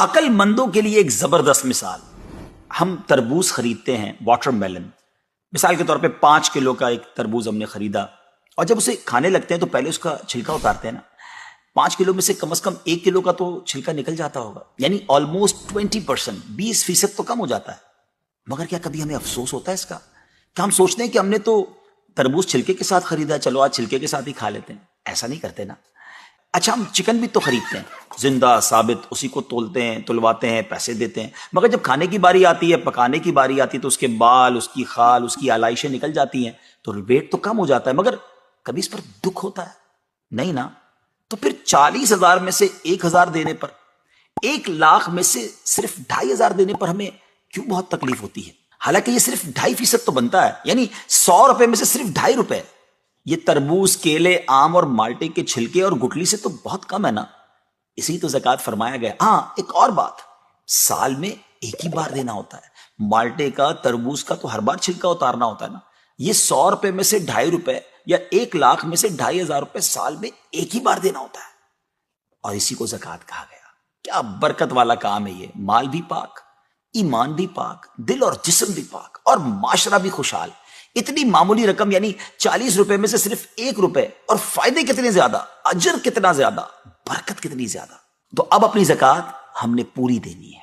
عقل مندوں کے لیے ایک زبردست مثال. ہم تربوز خریدتے ہیں، واٹر میلن. مثال کے طور پہ 5 کلو کا ایک تربوز ہم نے خریدا، اور جب اسے کھانے لگتے ہیں تو پہلے اس کا چھلکا اتارتے ہیں نا. 5 کلو میں سے کم از کم 1 کلو کا تو چھلکا نکل جاتا ہوگا، یعنی آلموسٹ 20%، 20% تو کم ہو جاتا ہے. مگر کیا کبھی ہمیں افسوس ہوتا ہے اس کا؟ کیا ہم سوچتے ہیں کہ ہم نے تو تربوز چھلکے کے ساتھ خریدا، چلو آج چھلکے کے ساتھ ہی کھا لیتے ہیں؟ ایسا نہیں کرتے نا. اچھا، ہم چکن بھی تو خریدتے ہیں، زندہ ثابت، اسی کو تولتے ہیں، تلواتے ہیں، پیسے دیتے ہیں، مگر جب کھانے کی باری آتی ہے، پکانے کی باری آتی ہے، تو اس کے بال، اس کی خال، اس کی آلائشیں نکل جاتی ہیں، تو ویٹ تو کم ہو جاتا ہے. مگر کبھی اس پر دکھ ہوتا ہے؟ نہیں نا. تو پھر 40,000 میں سے 1,000 دینے پر، 1,00,000 میں سے صرف 2,500 دینے پر ہمیں کیوں بہت تکلیف ہوتی ہے؟ حالانکہ یہ صرف 2.5% تو بنتا ہے، یعنی 100 روپے میں سے صرف 2.5 روپے. یہ تربوز، کیلے، آم اور مالٹے کے چھلکے اور گٹلی سے تو بہت کم ہے نا. اسی تو زکوٰۃ فرمایا گیا. ہاں، ایک اور بات، سال میں ایک ہی بار دینا ہوتا ہے. مالٹے کا، تربوز کا تو ہر بار چھلکا اتارنا ہوتا ہے نا. یہ 100 روپے میں سے 2.5 روپے یا 1,00,000 میں سے 2,500 روپے سال میں ایک ہی بار دینا ہوتا ہے، اور اسی کو زکوٰۃ کہا گیا. کیا برکت والا کام ہے یہ. مال بھی پاک، ایمان بھی پاک، دل اور جسم بھی پاک، اور معاشرہ بھی خوشحال. اتنی معمولی رقم، یعنی 40 روپے میں سے صرف 1 روپے، اور فائدے کتنے زیادہ، اجر کتنا زیادہ، برکت کتنی زیادہ. تو اب اپنی زکوٰۃ ہم نے پوری دینی ہے.